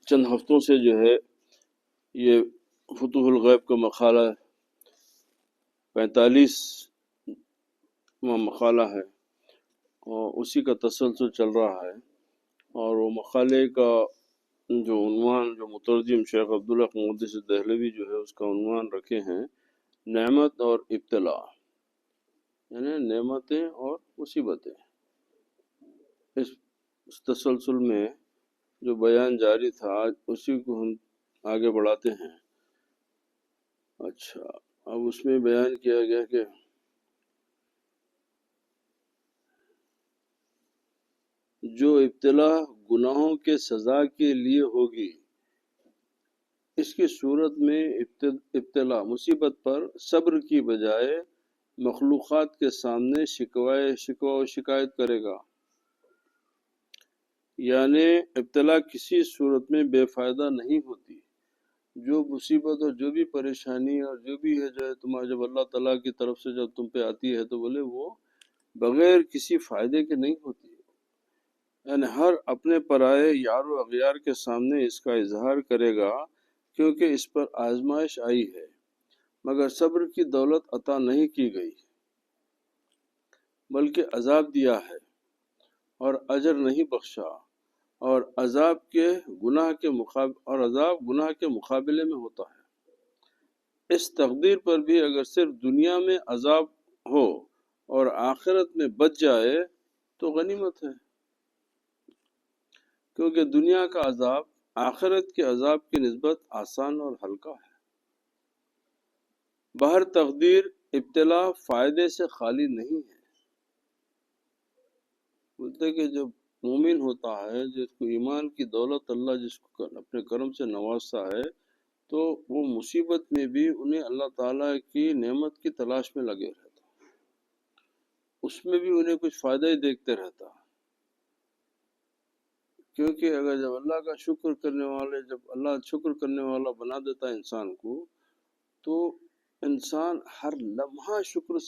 چند ہفتوں سے جو ہے یہ فتوح الغیب کا مقالہ 45واں مقالہ ہے اور اسی کا تسلسل چل رہا ہے، اور وہ مقالے کا جو عنوان جو مترجم شیخ عبداللہ محدث دہلوی جو ہے اس کا عنوان رکھے ہیں نعمت اور ابتلا، یعنی نعمتیں اور مصیبتیں۔ اس تسلسل میں جو بیان جاری تھا آج اسی کو ہم آگے بڑھاتے ہیں۔ اچھا، اب اس میں بیان کیا گیا کہ جو ابتلا گناہوں کے سزا کے لیے ہوگی، اس کی صورت میں ابتلا مصیبت پر صبر کی بجائے مخلوقات کے سامنے شکوہ و شکایت کرے گا، یعنی ابتلا کسی صورت میں بے فائدہ نہیں ہوتی۔ جو مصیبت اور جو بھی پریشانی اور جو بھی ہے جو تمہارا جب اللہ تعالیٰ کی طرف سے جب تم پہ آتی ہے تو بولے وہ بغیر کسی فائدے کے نہیں ہوتی، یعنی ہر اپنے پرائے یار و اغیار کے سامنے اس کا اظہار کرے گا کیونکہ اس پر آزمائش آئی ہے، مگر صبر کی دولت عطا نہیں کی گئی بلکہ عذاب دیا ہے اور اجر نہیں بخشا، اور عذاب گناہ کے مقابلے میں ہوتا ہے۔ اس تقدیر پر بھی اگر صرف دنیا میں عذاب ہو اور آخرت میں بچ جائے تو غنیمت ہے، کیونکہ دنیا کا عذاب آخرت کے عذاب کی نسبت آسان اور ہلکا ہے۔ بہر تقدیر ابتلا فائدے سے خالی نہیں ہے۔ بولتے کہ جب مومن ہوتا ہے، جس کو ایمان کی دولت اللہ جس کو اپنے کرم سے نوازتا ہے، تو وہ مصیبت میں بھی انہیں اللہ تعالیٰ کی نعمت کی تلاش میں لگے رہتا، اس میں بھی انہیں کچھ فائدہ ہی دیکھتے رہتا، کیونکہ اگر جب اللہ کا شکر کرنے والا بنا دیتا ہے انسان کو، تو انسان ہر لمحہ شکر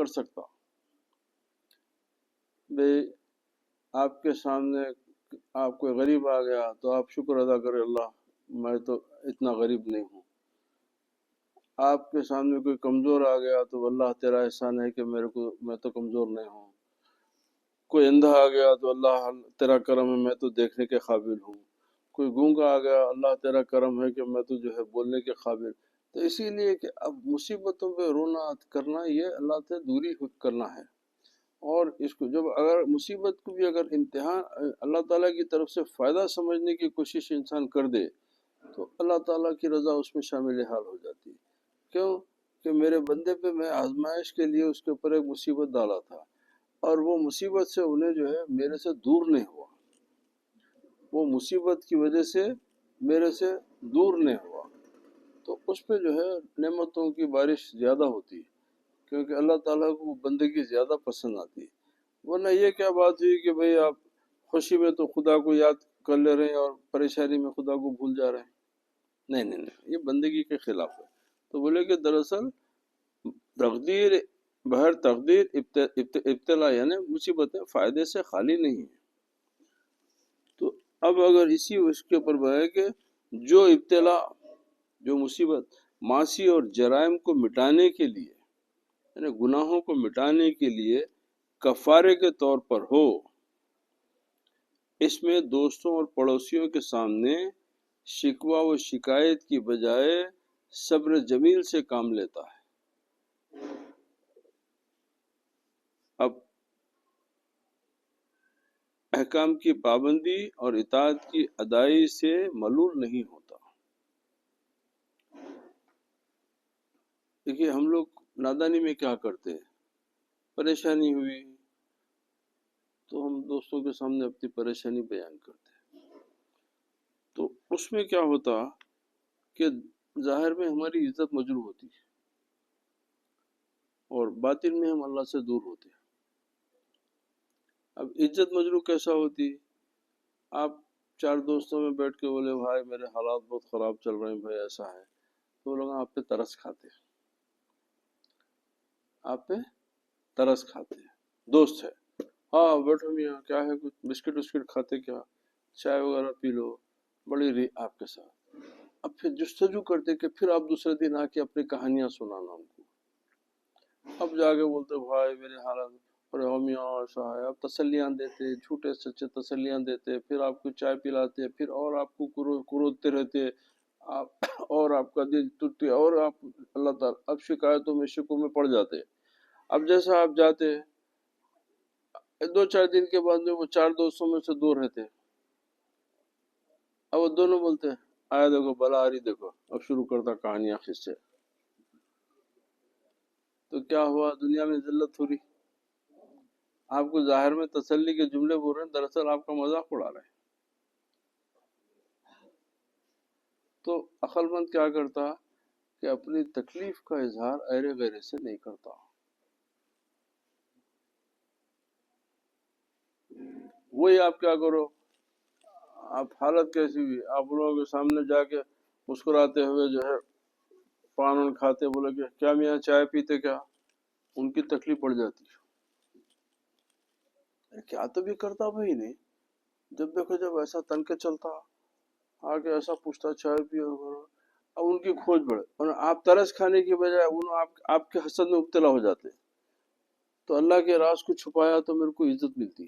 سکتا۔ بھئی آپ کے سامنے آپ کوئی غریب آ گیا تو آپ شکر ادا کرے، اللہ میں تو اتنا غریب نہیں ہوں۔ آپ کے سامنے کوئی کمزور آ گیا تو اللہ تیرا احسان ہے کہ میں تو کمزور نہیں ہوں۔ کوئی اندھا آ گیا تو اللہ تیرا کرم ہے میں تو دیکھنے کے قابل ہوں۔ کوئی گونگا آ گیا، اللہ تیرا کرم ہے کہ میں تو جو ہے بولنے کے قابل۔ تو اسی لیے کہ اب مصیبتوں پہ رونا کرنا یہ اللہ سے دوری کرنا ہے، اور اس کو جب اگر مصیبت کو بھی اگر امتحان اللہ تعالیٰ کی طرف سے فائدہ سمجھنے کی کوشش انسان کر دے تو اللہ تعالیٰ کی رضا اس میں شامل حال ہو جاتی ہے۔ کیوں کہ میرے بندے پہ میں آزمائش کے لیے اس کے اوپر ایک مصیبت ڈالا تھا، اور وہ مصیبت سے انہیں جو ہے میرے سے دور نہیں ہوا، وہ مصیبت کی وجہ سے میرے سے دور نہیں ہوا، تو اس پہ جو ہے نعمتوں کی بارش زیادہ ہوتی ہے، کیونکہ اللہ تعالیٰ کو وہ بندگی زیادہ پسند آتی ہے۔ ورنہ یہ کیا بات ہوئی کہ بھئی آپ خوشی میں تو خدا کو یاد کر لے رہے ہیں اور پریشانی میں خدا کو بھول جا رہے ہیں، نہیں، یہ بندگی کے خلاف ہے۔ تو بولے کہ دراصل بہر تقدیر ابتلا یعنی مصیبتیں فائدے سے خالی نہیں ہیں۔ تو اب اگر اس کے اوپر ہے کہ جو ابتلا جو مصیبت معاصی اور جرائم کو مٹانے کے لیے، یعنی گناہوں کو مٹانے کے لیے کفارے کے طور پر ہو، اس میں دوستوں اور پڑوسیوں کے سامنے شکوہ و شکایت کی بجائے صبر جمیل سے کام لیتا ہے۔ اب احکام کی پابندی اور اطاعت کی ادائی سے ملول نہیں ہوتا۔ دیکھیے ہم لوگ نادانی میں کیا کرتے ہیں، پریشانی ہوئی تو ہم دوستوں کے سامنے اپنی پریشانی بیان کرتے ہیں، تو اس میں کیا ہوتا کہ ظاہر میں ہماری عزت مجروح ہوتی ہے اور باطن میں ہم اللہ سے دور ہوتے ہیں۔ اب عزت مجروح کیسا ہوتی؟ آپ 4 دوستوں میں بیٹھ کے بولے بھائی میرے حالات بہت خراب چل رہے ہیں، بھائی ایسا ہے، تو لوگ آپ پہ ترس کھاتے ہیں، آپ پہ ترس کھاتے ہیں۔ دوست ہے، ہاں بیٹھو میاں کیا ہے، کچھ بسکٹ کھاتے، کیا چائے وغیرہ پی لو، بڑی آپ کے ساتھ، اب پھر جستجو کرتے کہ پھر آپ دوسرے دن آ کے اپنی کہانیاں سنانا ان کو، اب جا کے بولتے بھائی میرے حالات، ارے ہم یہاں ایسا ہے، اب تسلیاں دیتے، جھوٹے سچے تسلیاں دیتے، پھر آپ کو چائے پلاتے، پھر اور آپ کو کروتے رہتے آپ، اور آپ کا دل ٹوٹتے، اور آپ اللہ تعالیٰ اب شکایتوں میں شکوں میں پڑ جاتے۔ اب جیسا آپ جاتے، 2-4 دن کے بعد میں وہ 4 دوستوں میں سے 2 رہتے، اب وہ دونوں بولتے آیا دیکھو بلا آ رہی، دیکھو اب شروع کرتا کہانیاں قصے، تو کیا ہوا؟ دنیا میں ذلت ہو رہی، آپ کو ظاہر میں تسلی کے جملے بول رہے ہیں، دراصل آپ کا مذاق اڑا رہے ہیں۔ تو عقل مند کیا کرتا کہ اپنی تکلیف کا اظہار ایرے غیرے سے نہیں کرتا۔ وہی آپ کیا کرو، آپ حالت کیسی بھی، آپ لوگوں کے سامنے جا کے مسکراتے ہوئے جو ہے پان کھاتے، بولے کہ کیا میاں چائے پیتے کیا، ان کی تکلیف پڑ جاتی، کیا تو بھی کرتا بھائی نہیں، جب دیکھو جب ایسا تن کے چلتا آگے ایسا پوچھتا چائے پیو، اب ان کی کھوج بڑھے، اور آپ ترس کھانے کی بجائے آپ کے حسد میں مبتلا ہو جاتے، تو اللہ کے راز کو چھپایا تو میرے کو عزت ملتی،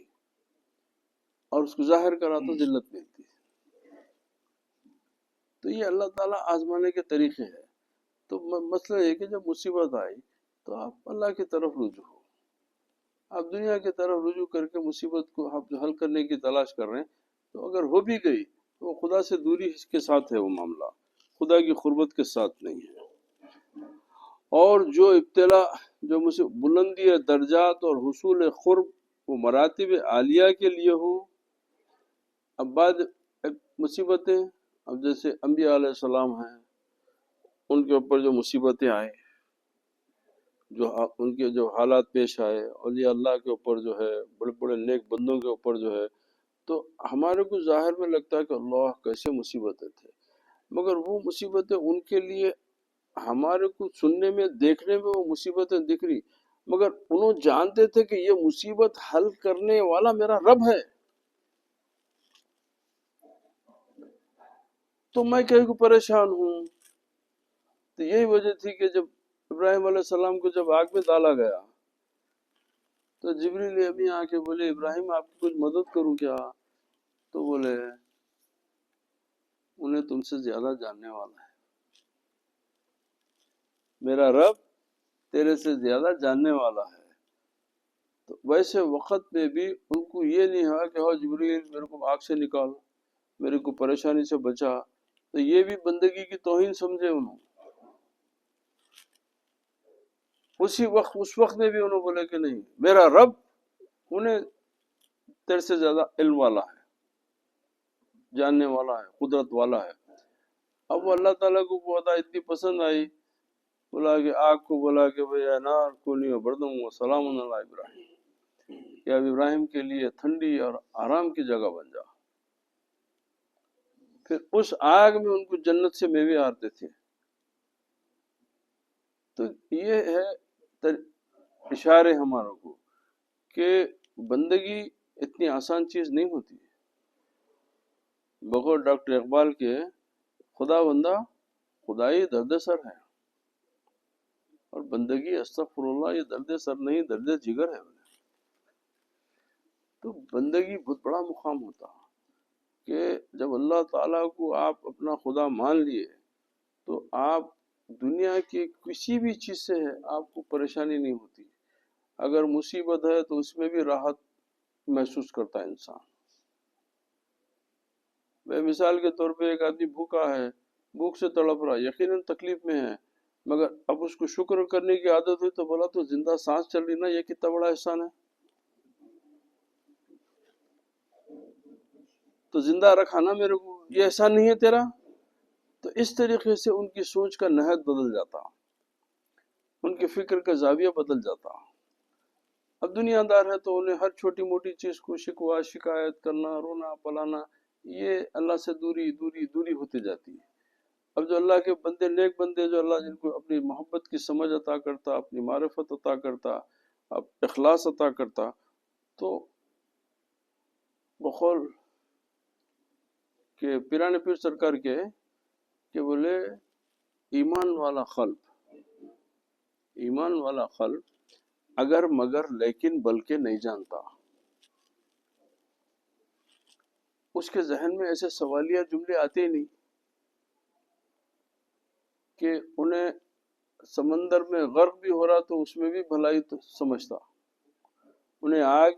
اور اس کو ظاہر کرا تو ذلت ملتی۔ تو یہ اللہ تعالیٰ آزمانے کے طریقے ہیں۔ تو مسئلہ یہ کہ جب مصیبت آئی تو آپ اللہ کی طرف رجوع ہو، آپ دنیا کی طرف رجوع کر کے مصیبت کو آپ حل کرنے کی تلاش کر رہے ہیں، تو اگر ہو بھی گئی تو وہ خدا سے دوری کے ساتھ ہے، وہ معاملہ خدا کی قربت کے ساتھ نہیں ہے۔ اور جو ابتلا، جو بلندی درجات اور حصول قرب وہ مراتب عالیہ کے لیے ہو، اب بعد مصیبتیں، اب جیسے انبیاء علیہ السلام ہیں، ان کے اوپر جو مصیبتیں آئیں، جو ان کے جو حالات پیش آئے، اولیاء اللہ کے اوپر جو ہے، بڑے بڑے نیک بندوں کے اوپر جو ہے، تو ہمارے کو ظاہر میں لگتا ہے کہ اللہ کیسے مصیبتیں تھے، مگر وہ مصیبتیں ان کے لیے ہمارے کو سننے میں دیکھنے میں وہ مصیبتیں دکھ رہی، مگر انہوں جانتے تھے کہ یہ مصیبت حل کرنے والا میرا رب ہے، تو میں کہیں کو پریشان ہوں۔ تو یہی وجہ تھی کہ جب ابراہیم علیہ السلام کو جب آگ میں ڈالا گیا تو جبریل امی آ کے بولے ابراہیم آپ کی کچھ مدد کروں کیا؟ تو بولے انہیں تم سے زیادہ جاننے والا ہے، میرا رب تیرے سے زیادہ جاننے والا ہے۔ تو ویسے وقت میں بھی ان کو یہ نہیں ہوا کہ ہو جبریل میرے کو آگ سے نکال، میرے کو پریشانی سے بچا، تو یہ بھی بندگی کی توہین سمجھے انہوں۔ اس وقت میں بھی انہوں بولے کہ نہیں، میرا رب انہیں تیرے سے زیادہ علم والا ہے، جاننے والا ہے، قدرت والا ہے۔ اب وہ اللہ تعالیٰ کو بہت اتنی پسند آئی، بولا کہ آگ کو بولا کہ بھئی اے نار کونی و بردم و سلام علی ابراہیم، کہ اب ابراہیم کے لیے ٹھنڈی اور آرام کی جگہ بن جا۔ پھر اس آگ میں ان کو جنت سے میوے آتے تھے۔ تو یہ ہے اشارے ہماروں کو کہ بندگی اتنی آسان چیز نہیں ہوتی۔ بغیر ڈاکٹر اقبال کے خدا بندہ خدائی درد سر ہے، اور بندگی استغفر اللہ یہ درد سر نہیں، درد جگر ہے۔ تو بندگی بہت بڑا مقام ہوتا کہ جب اللہ تعالیٰ کو آپ اپنا خدا مان لیے تو آپ دنیا کی کسی بھی چیز سے آپ کو پریشانی نہیں ہوتی، اگر مصیبت ہے تو اس میں بھی راحت محسوس کرتا ہے انسان۔ میں مثال کے طور پہ ایک آدمی بھوکا ہے، بھوک سے تڑپ رہا، یقیناً تکلیف میں ہے، مگر اب اس کو شکر کرنے کی عادت ہوئی تو بولا تو زندہ سانس چل رہی نا، یہ کتنا بڑا احسان ہے، تو زندہ رکھا نا میرے کو، یہ احسان نہیں ہے تیرا؟ تو اس طریقے سے ان کی سوچ کا نہج بدل جاتا، ان کی فکر کا زاویہ بدل جاتا۔ اب دنیا دار ہے تو انہیں ہر چھوٹی موٹی چیز کو شکوہ شکایت کرنا، رونا پلانا، یہ اللہ سے دوری دوری دوری ہوتی جاتی ہے۔ اب جو اللہ کے بندے، نیک بندے، جو اللہ جن کو اپنی محبت کی سمجھ عطا کرتا، اپنی معرفت عطا کرتا، اب اخلاص عطا کرتا، تو بقول کہ پیران پیر سرکار کے کہ بولے ایمان والا خلق اگر مگر لیکن بلکہ نہیں جانتا. اس کے ذہن میں ایسے سوالیہ جملے آتے ہی نہیں کہ انہیں سمندر میں غرق بھی ہو رہا تو اس میں بھی بھلائی تو سمجھتا، انہیں آگ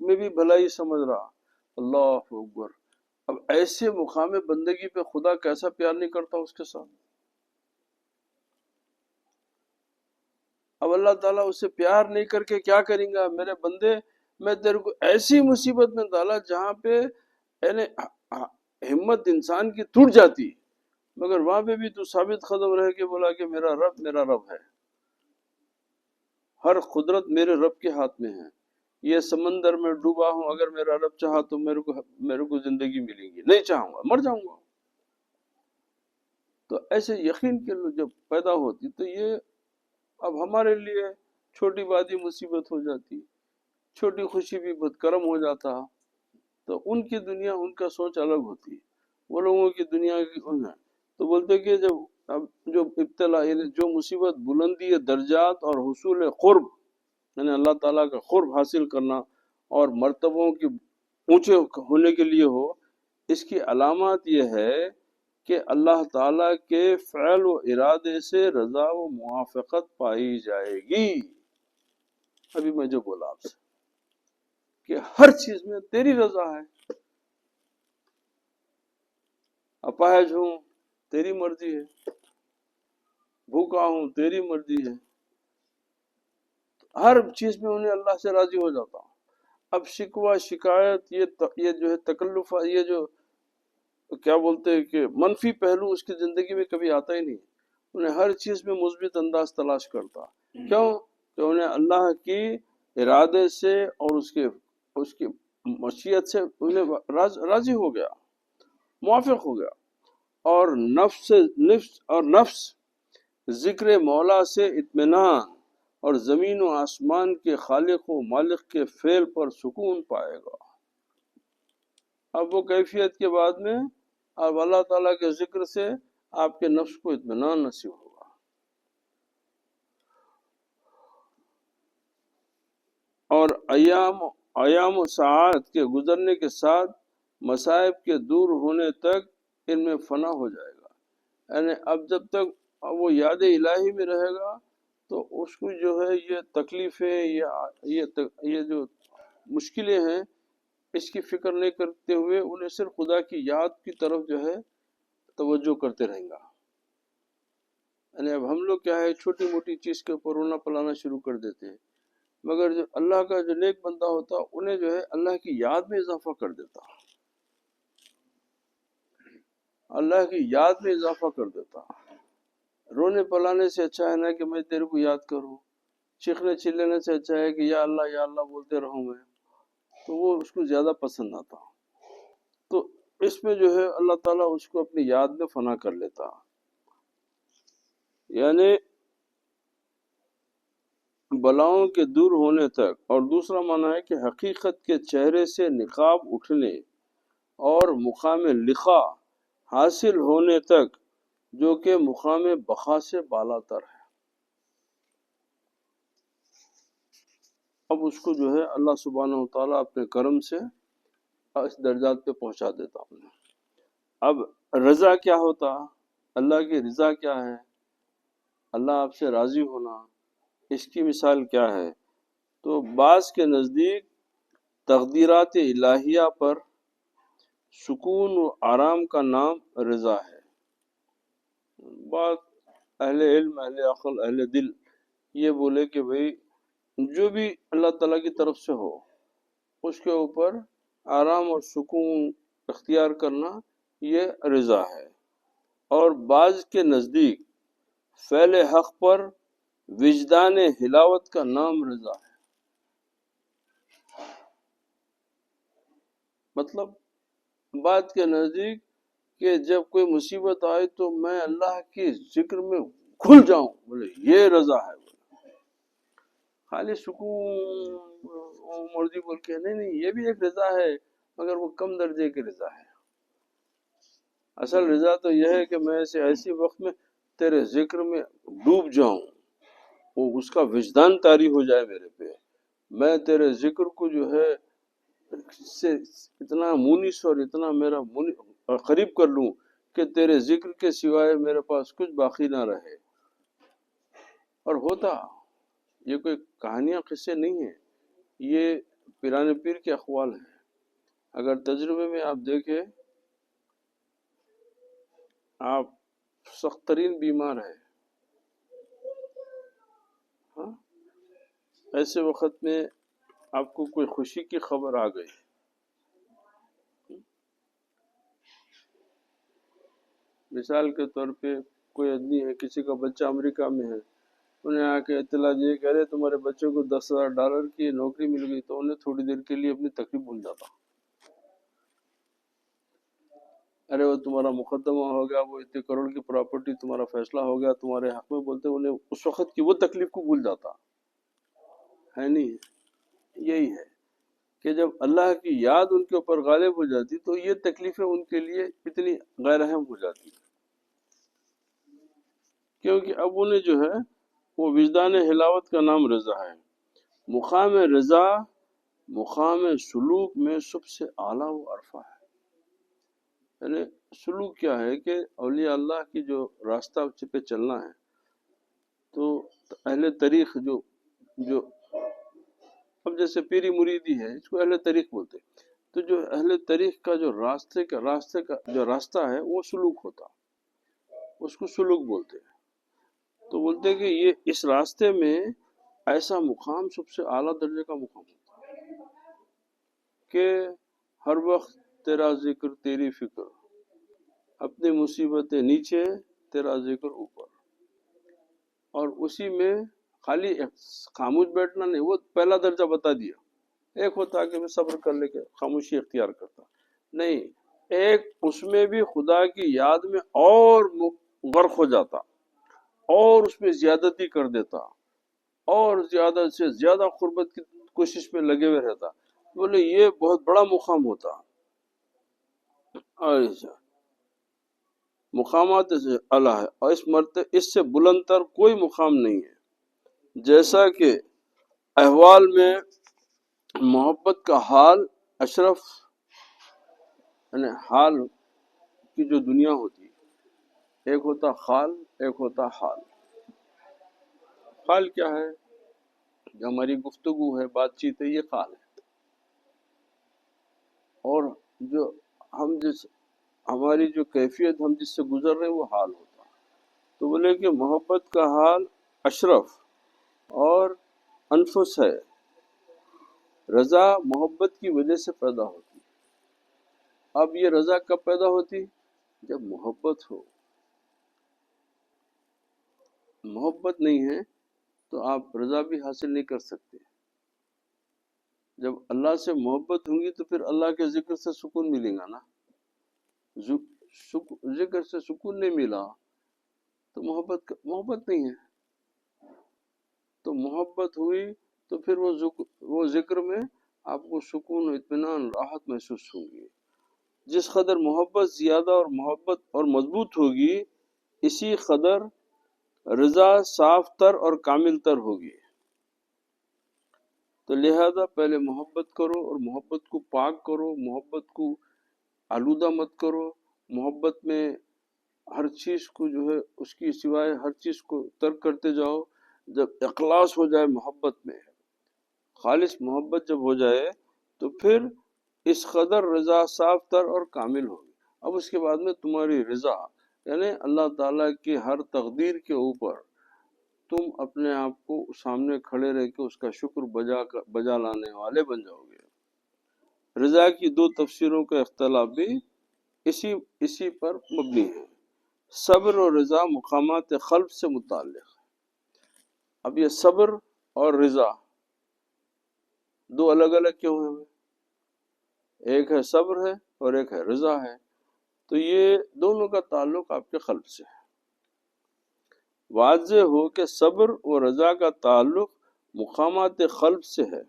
میں بھی بھلائی سمجھ رہا. اللہ اکبر. اب ایسے مقام بندگی پہ خدا کیسا پیار نہیں کرتا اس کے ساتھ. اب اللہ تعالیٰ اسے پیار نہیں کر کے کیا کریں گا؟ میرے بندے میں تیرے کو ایسی مصیبت میں ڈالا جہاں پہ یعنی ہمت انسان کی ٹوٹ جاتی، مگر وہاں پہ بھی تو ثابت قدم رہ کے بولا کہ میرا رب ہے، ہر قدرت میرے رب کے ہاتھ میں ہے. یہ سمندر میں ڈوبا ہوں، اگر میرا رب چاہا تو میرے کو زندگی ملے گی، نہیں چاہوں گا مر جاؤں گا. تو ایسے یقین کے لوگ جب پیدا ہوتی تو یہ اب ہمارے لیے چھوٹی بات ہی مصیبت ہو جاتی، چھوٹی خوشی بھی بہت کرم ہو جاتا. تو ان کی دنیا، ان کا سوچ الگ ہوتی، وہ لوگوں کی دنیا کی ہے. تو بولتے کہ جو ابتلا یعنی جو مصیبت بلندی درجات اور حصول قرب یعنی اللہ تعالیٰ کا قرب حاصل کرنا اور مرتبوں کی اونچے ہونے کے لیے ہو، اس کی علامات یہ ہے کہ اللہ تعالیٰ کے فعل و ارادے سے رضا و موافقت پائی جائے گی. ابھی میں جو بولا آپ سے کہ ہر چیز میں تیری رضا ہے، اپاہج ہوں تیری مرضی ہے، بھوکا ہوں تیری مرضی ہے، ہر چیز میں انہیں اللہ سے راضی ہو جاتا ہوں. اب شکوہ شکایت یہ جو ہے تکلف، یہ جو کیا بولتے ہیں کہ منفی پہلو اس کی زندگی میں کبھی آتا ہی نہیں. انہیں ہر چیز میں مثبت انداز تلاش کرتا. کیوں؟ کہ انہیں اللہ کی ارادے سے اور اس کی مشیت سے انہیں راضی ہو گیا، موافق ہو گیا. اور نفس ذکر مولا سے اطمینان اور زمین و آسمان کے خالق و مالک کے فعل پر سکون پائے گا. اب وہ کیفیت کے بعد میں اب اللہ تعالیٰ کے ذکر سے آپ کے نفس کو اطمینان نصیب ہوگا. اور ایام و ساعات کے گزرنے کے ساتھ مصائب کے دور ہونے تک ان میں فنا ہو جائے گا. یعنی اب جب تک وہ یاد الہی میں رہے گا تو اس کو جو ہے یہ تکلیفیں یہ جو مشکلیں ہیں اس کی فکر نہیں کرتے ہوئے انہیں صرف خدا کی یاد کی طرف جو ہے توجہ کرتے رہیں گا. یعنی اب ہم لوگ کیا ہے چھوٹی موٹی چیز کے اوپر رونا پلانا شروع کر دیتے ہیں، مگر جو اللہ کا جو نیک بندہ ہوتا انہیں جو ہے اللہ کی یاد میں اضافہ کر دیتا، اللہ کی یاد میں اضافہ کر دیتا. رونے پلانے سے اچھا ہے نا کہ میں تیرے کو یاد کروں، چیخنے چلانے سے اچھا ہے کہ یا اللہ بولتے رہوں میں، تو وہ اس کو زیادہ پسند آتا. تو اس میں جو ہے اللہ تعالیٰ اس کو اپنی یاد میں فنا کر لیتا. یعنی بلاؤں کے دور ہونے تک. اور دوسرا معنی ہے کہ حقیقت کے چہرے سے نقاب اٹھنے اور مقام لقا حاصل ہونے تک جو کہ مقام بقا سے بالا تر ہے. اب اس کو جو ہے اللہ سبحانہ و تعالیٰ اپنے کرم سے اس درجات پہ پہنچا دیتا ہوں. اب رضا کیا ہوتا؟ اللہ کی رضا کیا ہے؟ اللہ آپ سے راضی ہونا، اس کی مثال کیا ہے؟ تو بعض کے نزدیک تقدیرات الہیہ پر سکون و آرام کا نام رضا ہے. بعض اہل علم، اہل عقل، اہل دل یہ بولے کہ بھئی جو بھی اللہ تعالیٰ کی طرف سے ہو اس کے اوپر آرام اور سکون اختیار کرنا یہ رضا ہے. اور بعض کے نزدیک فعل حق پر وجدان حلاوت کا نام رضا ہے. مطلب بات کے نزدیک کہ جب کوئی مصیبت آئے تو میں اللہ کے ذکر میں کھل جاؤں، بولے یہ رضا ہے. خالی سکون مرضی بول کے نہیں، یہ بھی ایک رضا ہے مگر وہ کم درجے کی رضا ہے. اصل رضا تو یہ ہے کہ میں ایسی وقت میں تیرے ذکر میں ڈوب جاؤں، وہ اس کا وجدان طاری ہو جائے میرے پہ، میں تیرے ذکر کو جو ہے سے اتنا مونس اور اتنا میرا قریب کر لوں کہ تیرے ذکر کے سوائے میرے پاس کچھ باقی نہ رہے۔ اور ہوتا، یہ کوئی کہانیاں قصے نہیں ہیں، یہ پیران پیر کے اقوال ہیں۔ اگر تجربے میں آپ دیکھیں، آپ سخت ترین بیمار ہیں، ہاں، ایسے وقت میں آپ کو کوئی خوشی کی خبر آ گئی، مثال کے طور پہ کوئی آدمی ہے، کسی کا بچہ امریکہ میں ہے، انہیں آ کے اطلاع دی کہ ارے تمہارے بچے کو $10,000 کی نوکری مل گئی، تو انہیں تھوڑی دیر کے لیے اپنی تکلیف بھول جاتا۔ ارے وہ تمہارا مقدمہ ہو گیا، وہ اتنے کروڑ کی پراپرٹی تمہارا فیصلہ ہو گیا تمہارے حق میں، بولتے انہیں اس وقت کی وہ تکلیف کو بھول جاتا ہے۔ نہیں، یہی ہے کہ جب اللہ کی یاد ان کے اوپر غالب ہو جاتی تو یہ تکلیفیں ان کے لیے اتنی غیر اہم ہو جاتی، کیونکہ اب انہیں جو ہے وہ وجدان حلاوت کا نام رضا ہے۔ مقام رضا مقام سلوک میں سب سے اعلیٰ و عرفہ ہے۔ یعنی سلوک کیا ہے کہ اولیاء اللہ کی جو راستہ پہ چلنا ہے، تو اہل طریق جو اب جیسے پیری مریدی ہے، اس کو اہل طریق بولتے ہیں، تو جو اہل طریق کا جو راستے کا جو راستہ ہے وہ سلوک ہوتا، اس کو سلوک بولتے ہیں۔ تو بولتے ہیں کہ یہ اس راستے میں ایسا مقام سب سے اعلیٰ درجے کا مقام ہوتا ہے کہ ہر وقت تیرا ذکر تیری فکر، اپنی مصیبتیں نیچے تیرا ذکر اوپر، اور اسی میں خالی خاموش بیٹھنا نہیں، وہ پہلا درجہ بتا دیا۔ ایک ہوتا کہ میں صبر کر لے کے خاموشی اختیار کرتا، نہیں، ایک اس میں بھی خدا کی یاد میں اور غرق ہو جاتا، اور اس میں زیادتی کر دیتا، اور زیادہ سے زیادہ قربت کی کوشش میں لگے ہوئے رہتا۔ بولے یہ بہت بڑا مقام ہوتا، اور مقامات سے اعلیٰ ہے، اور اس سے بلند تر کوئی مقام نہیں ہے۔ جیسا کہ احوال میں محبت کا حال اشرف، یعنی حال کی جو دنیا ہوتی ہے، ایک ہوتا خال، ایک ہوتا حال۔ خال کیا ہے؟ جو ہماری گفتگو ہے، بات چیت ہے، یہ خال ہے۔ اور جو ہماری جو کیفیت ہم جس سے گزر رہے ہیں وہ حال ہوتا۔ تو بولے کہ محبت کا حال اشرف اور انفس ہے۔ رضا محبت کی وجہ سے پیدا ہوتی۔ اب یہ رضا کب پیدا ہوتی؟ جب محبت ہو۔ محبت نہیں ہے تو آپ رضا بھی حاصل نہیں کر سکتے۔ جب اللہ سے محبت ہوں گی تو پھر اللہ کے ذکر سے سکون ملے گا نا۔ ذکر سے سکون نہیں ملا تو محبت نہیں ہے۔ تو محبت ہوئی تو پھر وہ ذکر میں آپ کو سکون و اطمینان راحت محسوس ہوگی۔ جس قدر محبت زیادہ اور محبت اور مضبوط ہوگی، اسی قدر رضا صاف تر اور کامل تر ہوگی۔ تو لہذا پہلے محبت کرو، اور محبت کو پاک کرو، محبت کو آلودہ مت کرو۔ محبت میں ہر چیز کو جو ہے اس کی سوائے ہر چیز کو ترک کرتے جاؤ۔ جب اخلاص ہو جائے محبت میں، خالص محبت جب ہو جائے تو پھر اس قدر رضا صاف تر اور کامل ہوگی۔ اب اس کے بعد میں تمہاری رضا، یعنی اللہ تعالیٰ کی ہر تقدیر کے اوپر تم اپنے آپ کو سامنے کھڑے رہ کے اس کا شکر بجا لانے والے بن جاؤ گے۔ رضا کی دو تفسیروں کا اختلاف بھی اسی پر مبنی ہے۔ صبر اور رضا مقامات قلب سے متعلق ہے۔ اب یہ صبر اور رضا دو الگ الگ کیوں ہیں؟ ایک ہے صبر ہے اور ایک ہے رضا ہے، تو یہ دونوں کا تعلق آپ کے قلب سے ہے۔ واضح ہو کہ صبر اور رضا کا تعلق مقامات قلب سے ہے۔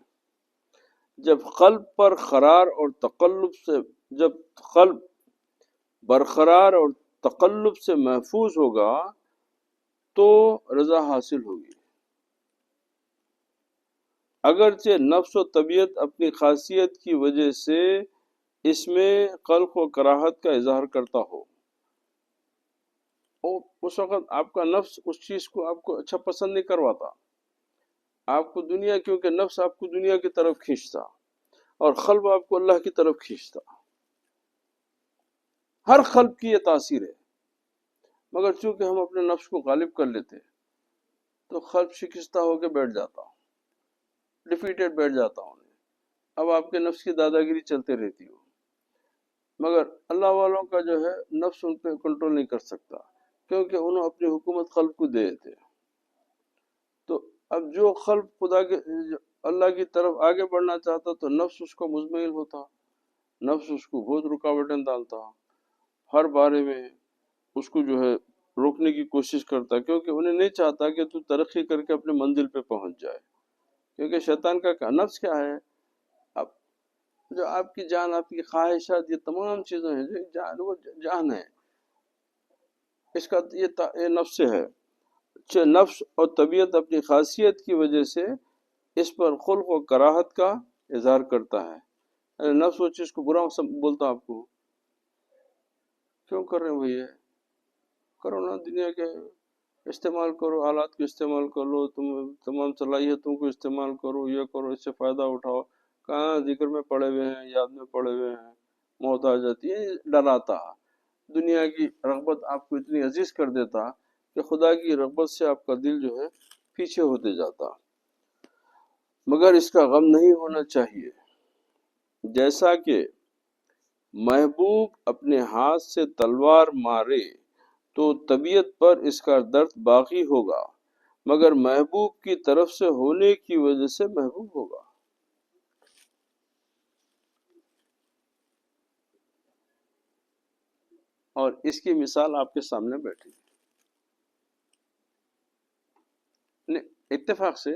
جب قلب پر قرار اور تقلب سے، جب قلب برقرار اور تقلب سے محفوظ ہوگا تو رضا حاصل ہوگی۔ اگرچہ نفس و طبیعت اپنی خاصیت کی وجہ سے اس میں قلق و کراہت کا اظہار کرتا ہو، اور اس وقت آپ کا نفس اس چیز کو آپ کو اچھا پسند نہیں کرواتا، آپ کو دنیا، کیونکہ نفس آپ کو دنیا کی طرف کھینچتا اور قلب آپ کو اللہ کی طرف کھینچتا، ہر قلب کی یہ تاثیر ہے، مگر چونکہ ہم اپنے نفس کو غالب کر لیتے تو قلب شکستہ ہو کے بیٹھ جاتا، ڈیفیٹڈ بیٹھ جاتا ہوں، اب آپ کے نفس کی دادا گیری چلتے رہتی ہو، مگر اللہ والوں کا جو ہے نفس ان پہ کنٹرول نہیں کر سکتا، کیونکہ انہوں اپنی حکومت قلب کو دے دیتے۔ تو اب جو قلب خدا کے اللہ کی طرف آگے بڑھنا چاہتا تو نفس اس کو مزمحل ہوتا، نفس اس کو بہت رکاوٹیں ڈالتا، ہر بارے میں اس کو جو ہے روکنے کی کوشش کرتا، کیونکہ انہیں نہیں چاہتا کہ تو ترقی کر کے اپنے منزل پہ پہنچ جائے، کیونکہ شیطان کا نفس کیا ہے، اب جو آپ کی جان، آپ کی خواہشات، یہ تمام چیزیں ہیں جو جان، وہ جان ہے، اس کا یہ نفس ہے، نفس اور طبیعت اپنی خاصیت کی وجہ سے اس پر خلق و کراہت کا اظہار کرتا ہے، یعنی نفس وہ چیز کو برا بولتا، آپ کو کیوں کر رہے ہیں بھائی، کرو نا، دنیا کے استعمال کرو، آلات کو استعمال کر لو، تم تمام صلاحیتوں کو استعمال کرو، یہ کرو، اس سے فائدہ اٹھاؤ، کہاں ذکر میں پڑے ہوئے ہیں، یاد میں پڑے ہوئے ہیں، موت آ جاتی ہے، ڈراتا، دنیا کی رغبت آپ کو اتنی عزیز کر دیتا کہ خدا کی رغبت سے آپ کا دل جو ہے پیچھے ہوتے جاتا، مگر اس کا غم نہیں ہونا چاہیے، جیسا کہ محبوب اپنے ہاتھ سے تلوار مارے تو طبیعت پر اس کا درد باقی ہوگا، مگر محبوب کی طرف سے ہونے کی وجہ سے محبوب ہوگا۔ اور اس کی مثال آپ کے سامنے بیٹھی، اتفاق سے،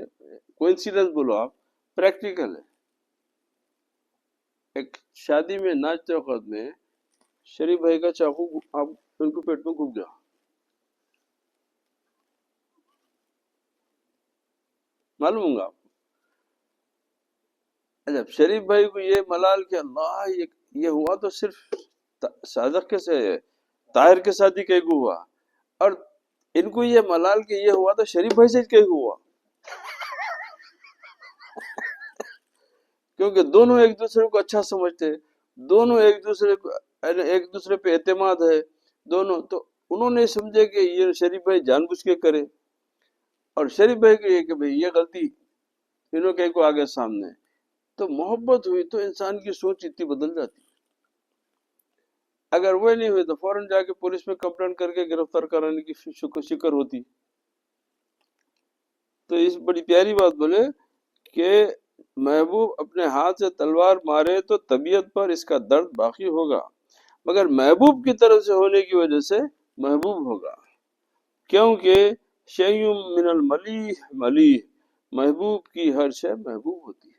کوئنسیڈنس بولو آپ، پریکٹیکل ہے، ایک شادی میں ناچتے وقت میں شریف بھائی کا چاقو آپ ان کو پیٹ میں گھس گیا، معلوم ہوگا آپ کو، اچھا شریف بھائی کو یہ ملال کہ اللہ یہ ہوا تو صرف صادق کے سے طاہر کے ساتھ ہی کہیں کو ہوا، اور ان کو یہ ملال کہ یہ ہوا تو شریف بھائی سے کہیں کو ہوا، کیونکہ دونوں ایک دوسرے کو اچھا سمجھتے، دونوں ایک دوسرے پہ اعتماد ہے دونوں، تو انہوں نے سمجھے کہ یہ شریف بھائی جان بوجھ کے کرے، اور شریف بھائی کو یہ کہ بھائی یہ غلطی انہوں کہیں کو آگے سامنے، تو محبت ہوئی تو انسان کی سوچ اتنی بدل جاتی، اگر وہ نہیں ہوئی تو فوراً جا کے پولیس میں کمپلینٹ کر کے گرفتار کرانے کی شکر ہوتی۔ تو اس بڑی پیاری بات بولے کہ محبوب اپنے ہاتھ سے تلوار مارے تو طبیعت پر اس کا درد باقی ہوگا، مگر محبوب کی طرف سے ہونے کی وجہ سے محبوب ہوگا، کیونکہ شیء من الملیح ملیح، محبوب کی ہر شے محبوب ہوتی ہے،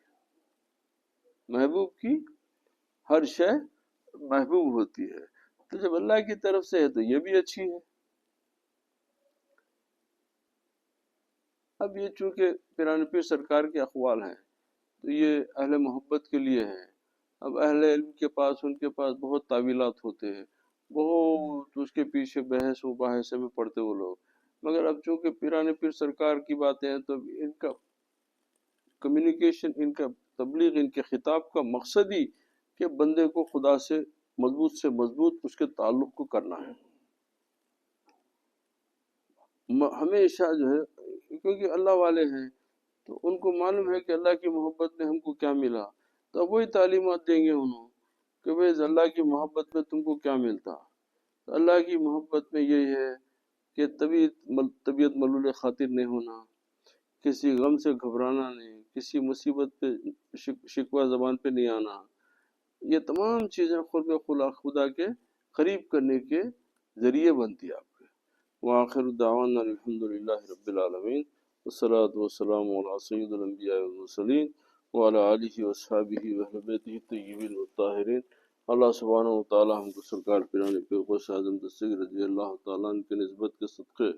محبوب کی ہر شے محبوب ہوتی ہے، تو جب اللہ کی طرف سے ہے تو یہ بھی اچھی ہے۔ اب یہ چونکہ پیران پیر سرکار کے اقوال ہیں تو یہ اہل محبت کے لیے ہیں، اب اہل علم کے پاس، ان کے پاس بہت تعویلات ہوتے ہیں، بہت اس کے پیچھے بحث و مباحثے میں پڑتے وہ لوگ، مگر اب چونکہ پیران پیر سرکار کی باتیں ہیں تو ان کا کمیونیکیشن، ان کا تبلیغ، ان کے خطاب کا مقصد ہی کہ بندے کو خدا سے مضبوط اس کے تعلق کو کرنا ہے، ہمیشہ جو ہے، کیونکہ اللہ والے ہیں تو ان کو معلوم ہے کہ اللہ کی محبت میں ہم کو کیا ملا، تو وہی تعلیمات دیں گے انہوں کہ بھئی اللہ کی محبت میں تم کو کیا ملتا، تو اللہ کی محبت میں یہی ہے کہ طبیعت ملول خاطر نہیں ہونا، کسی غم سے گھبرانا نہیں، کسی مصیبت پہ شکوہ زبان پہ نہیں آنا، یہ تمام چیزیں خدا کے قریب کرنے کے ذریعے بنتی ہے آپ کے۔ وآخر دعوانا الحمدللہ رب العالمین، والصلاة والسلام علی سید الانبیاء والمرسلین وعلی آلہ واصحابہ واہل بیتہ الطیبین الطاہرین اللہ سبحانہ و تعالی ہم کو سرکار پیران پیر غوث اعظم دستگیر رضی اللہ تعالیٰ عنہ کے نسبت کے صدقے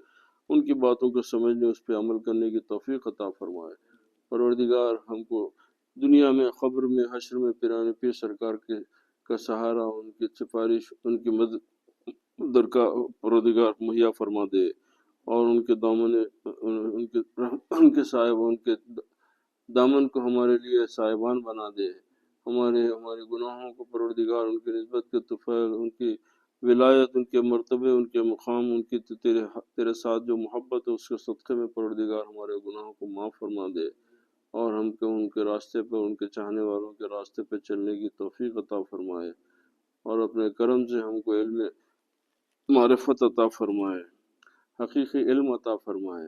ان کی باتوں کو سمجھنے اس پہ عمل کرنے کی توفیق عطا فرمائے۔ پروردگار ہم کو دنیا میں قبر میں حشر میں پیران پیر سرکار کے کا سہارا ان کی سفارش ان کی مدد درکار پروردگار مہیا فرما دے، اور ان کے دامن ان کے صاحب ان کے دامن کو ہمارے لیے صاحبان بنا دے، ہمارے گناہوں کو پروردگار ان کی نسبت کے طفیل ان کی ولایت ان کے مرتبے ان کے مقام ان کی تیرے ساتھ جو محبت ہے اس کے صدقے میں پروردگار ہمارے گناہوں کو معاف فرما دے، اور ہم کو ان کے راستے پہ ان کے چاہنے والوں کے راستے پہ چلنے کی توفیق عطا فرمائے، اور اپنے کرم سے ہم کو علم معرفت عطا فرمائے، حقیقی علم عطا فرمائے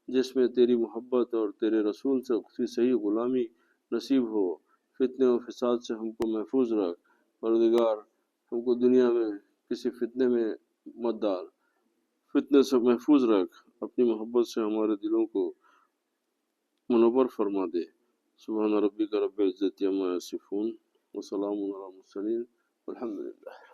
جس میں تیری محبت اور تیرے رسول سے کی صحیح غلامی نصیب ہو۔ فتنے و فساد سے ہم کو محفوظ رکھ پروردگار، ہم کو دنیا میں کسی فتنے میں مت ڈال، فتنے سے محفوظ رکھ، اپنی محبت سے ہمارے دلوں کو منور فرما دے۔ سبحان ربک رب العزت عما یصفون وسلام علی المرسلین والحمد للہ۔